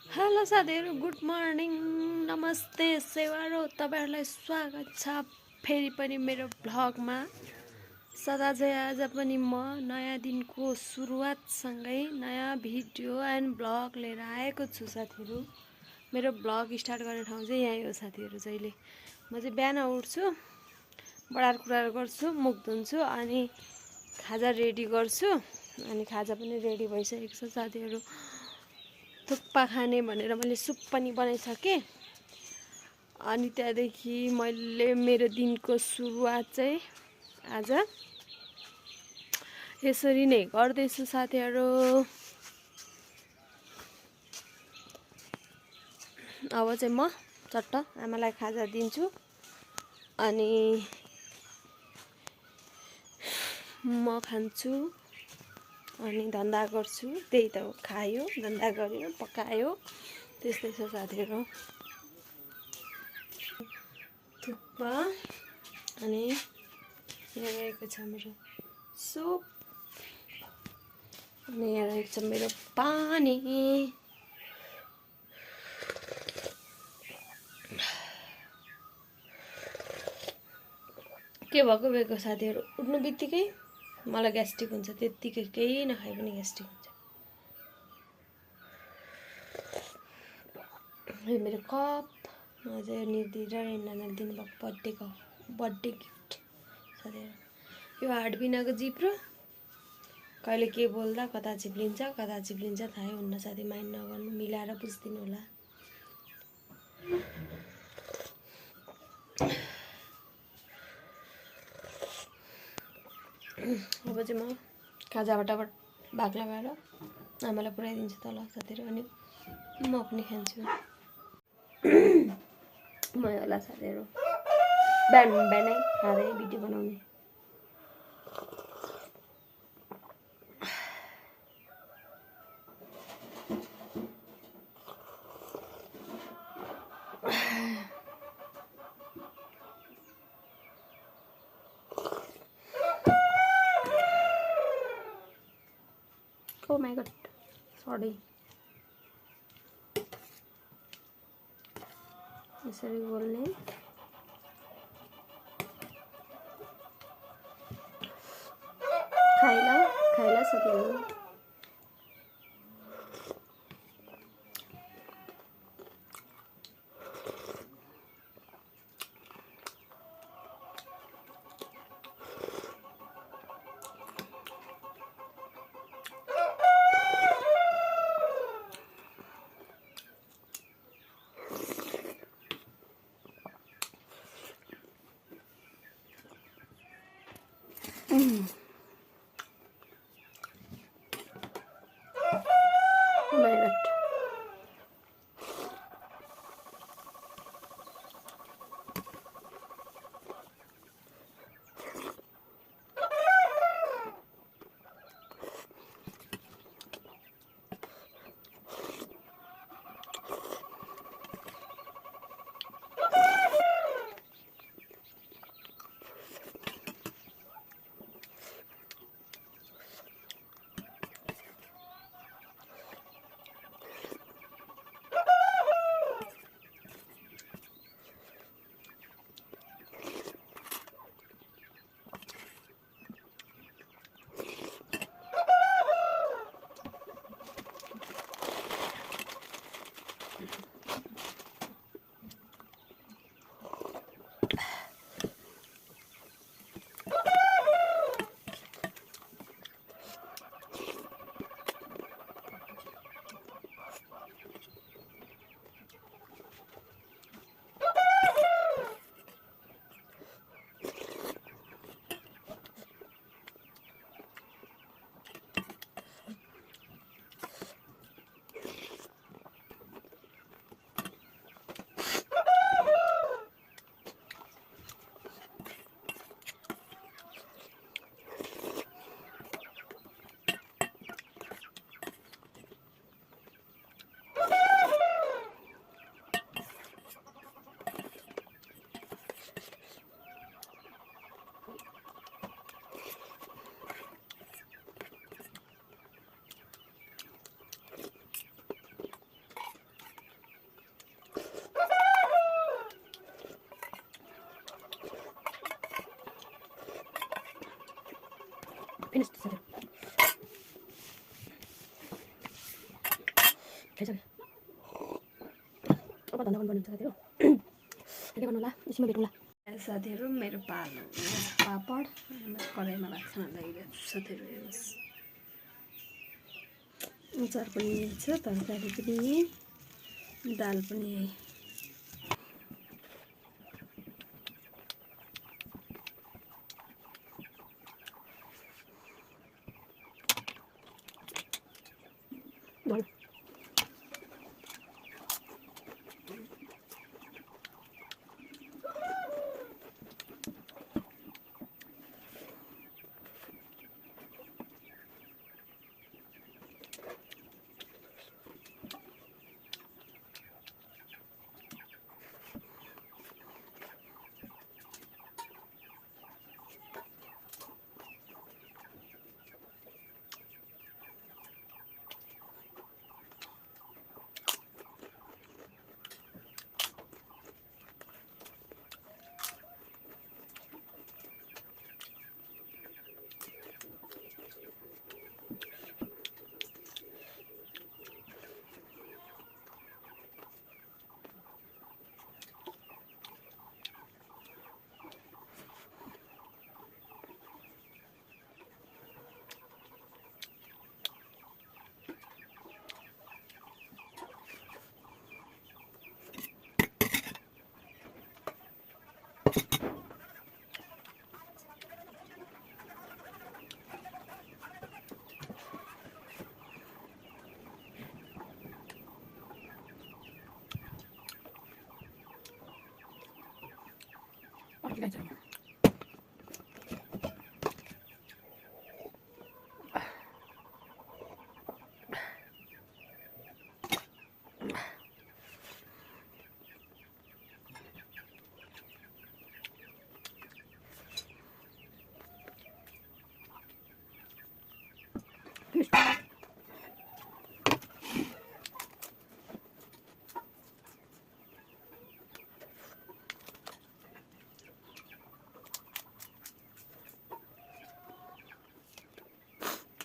Hello साथीहरू, good morning, नमस्ते, सेवारो तपाईँहरूलाई स्वागत छ फेरि पनि मेरो भ्लगमा। सदा चाहिँ आज पनि म नयाँ दिनको सुरुवातसँगै नयाँ भिडियो एन्ड भ्लग लिएर आएको छु साथीहरू। मेरो भ्लग स्टार्ट गर्ने ठाउँ चाहिँ यहीँ हो साथीहरू। जहिले म चाहिँ बिहान उठ्छु, बडारकुरार गर्छु, मुख धुन्छु अनि खाजा रेडी गर्छु। अनि खाजा पनि रेडी भइसकेको छ साथीहरू। थुक्पा खाने भनेर मैले सुप पनि बनाइसकेँ। अनि त्यहाँदेखि मैले मेरो दिनको सुरुवात चाहिँ आज यसरी नै गर्दैछु साथीहरू। अब चाहिँ म चट्ट आमालाई खाजा दिन्छु अनि म खान्छु अनि धन्दा गर्छु। त्यही त हो, खायो, धन्दा गर्यो, पकायो, त्यस्तै छ साथीहरू। थुक्पा अनि यहाँ रहेको छ मेरो सुप अनि यहाँ रहेको छ मेरो पानी। के भएको साथीहरू, उठ्नु बित्तिकै मलाई ग्यास्ट्रिक हुन्छ, त्यत्तिकै केही नखाए पनि ग्यास्ट्रिक हुन्छ। मेरो कप अझै निधि र रेन्डाले दिनुभएको बर्थडे गिफ्ट साथीहरू। यो हाडबिनाको जिब्रो कहिले के बोल्दा कता चिप्लिन्छ थाहै हुन्न साथी, माइन्ड नगर्नु, मिलाएर बुझिदिनु होला। अब चाहिँ म खाजाबाट भाग लगाएर आमालाई पुऱ्याइदिन्छु तल साथीहरू, अनि म पनि खान्छु। म होला साथीहरू बिहानै खाँदै भिडियो बनाउने। Oh my god, sorry. यसरी बोल्ने। खाइला साथीहरू। Oh my god. फिनिश साथीहरू खाइसकेँ अब धन्दा पनि बनिन्छ साथीहरू के गर्नु होला यसमा भेटौँला साथीहरू मेरो पालो पापड कराईमा लाग्छ लागिरहेको छु साथीहरू हेर्नुहोस् अचार पनि यही छ तरकारी पनि यही दाल पनि यही Voilà. Let's go.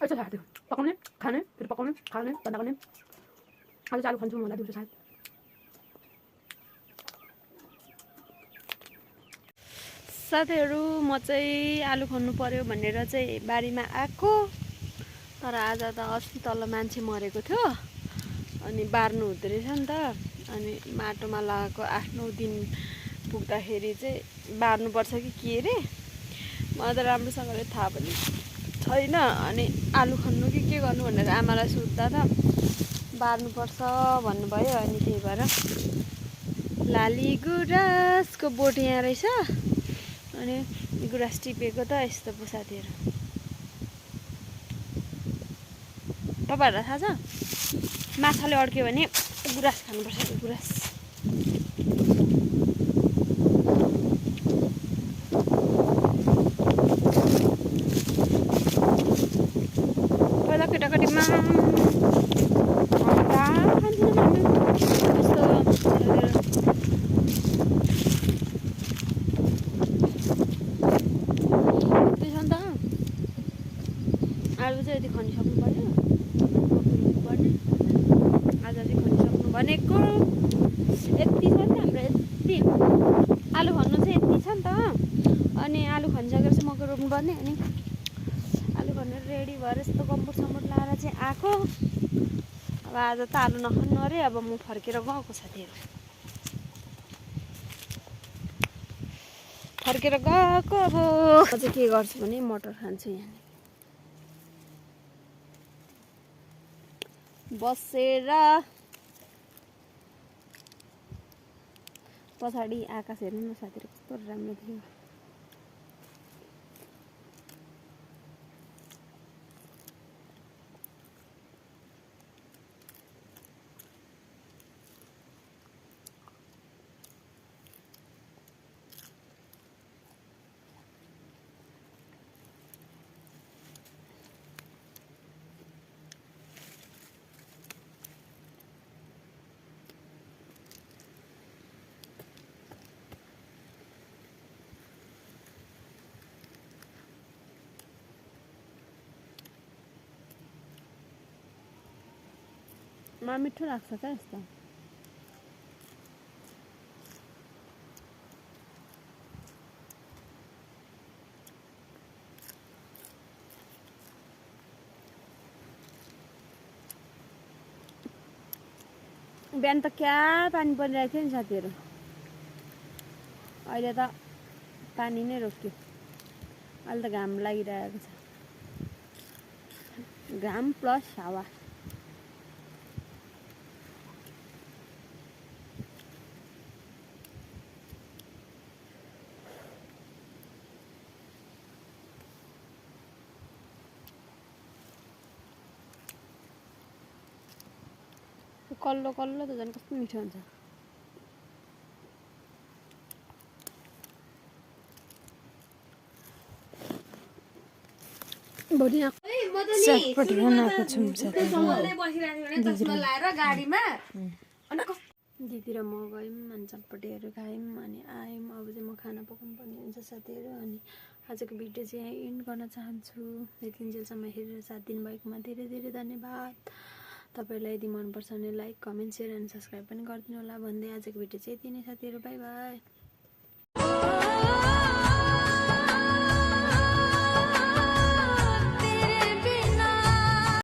अच्छा साथी पकाउने खाने फेरि पकाउने खाने भन्दा गर्ने आज चाहिँ आलु खान्छु मलाई दिउँसो सायद साथीहरू म चाहिँ आलु खन्नु पर्यो भनेर चाहिँ बारीमा आएको तर आज त अस्ति तल मान्छे मरेको थियो अनि बार्नु हुँदो रहेछ नि त अनि माटोमा लगाएको 8-9 दिन पुग्दाखेरि चाहिँ बार्नुपर्छ कि के रे मलाई त राम्रोसँगले थाहा पनि छैन अनि आलु खन्नु कि के गर्नु भनेर आमालाई सोध्दा त बार्नुपर्छ भन्नुभयो अनि त्यही भएर लाली गुराँसको बोट यहाँ रहेछ अनि गुराँस टिपेको त यस्तो पो साथीहरू तपाईँहरूलाई थाहा छ माछाले अड्क्यो भने गुराँस खानुपर्छ गुराँस पहिला केटाकेटीमा आलु चाहिँ यति खनिसक्नु पर्यो पर्ने आज चाहिँ खनिसक्नु भनेको यति छ नि हाम्रो यति आलु खन्नु चाहिँ यति छ नि त अनि आलु खनिसकेर चाहिँ मकै रोप्नुपर्ने अनि आलु खनेर रेडी भएर यस्तो कम्पोट सम्पोट लाएर चाहिँ आएको अब आज त आलु नखन्नु अरे अब म फर्केर गएको साथीहरू फर्केर गएको अब चाहिँ के गर्छु भने मटर खान्छु यहाँ बसेर पछाडि आकाश हेर्नु न साथीहरू कस्तो राम्रो थियो मिठो लाग्छ क्या यस्तो। बिहान त क्या पानी परिरहेको थियो नि साथीहरू, अहिले त पानी नै रोक्यो। अहिले त घाम लागिरहेको छ, घाम प्लस हावा। कल्लो कल्लो त झन् कस्तो मिठो हुन्छ। चटपटी बनाएको छौँ दिदी र म गयौँ अनि चटपटीहरू खायौँ अनि आयौँ। अब चाहिँ म खाना पकाउनु पर्ने हुन्छ साथीहरू। अनि आजको भिडियो चाहिँ यहाँ एन्ड गर्न चाहन्छु। यतिन्जेलसम्म हेरेर साथ दिनुभएकोमा धेरै धेरै धन्यवाद। तपाईँलाई यदि मनपर्छ भने like comment share and subscribe पनि गरिदिनु होला भन्दै आजको भिडियो चाहिँ यति नै साथीहरू। By by.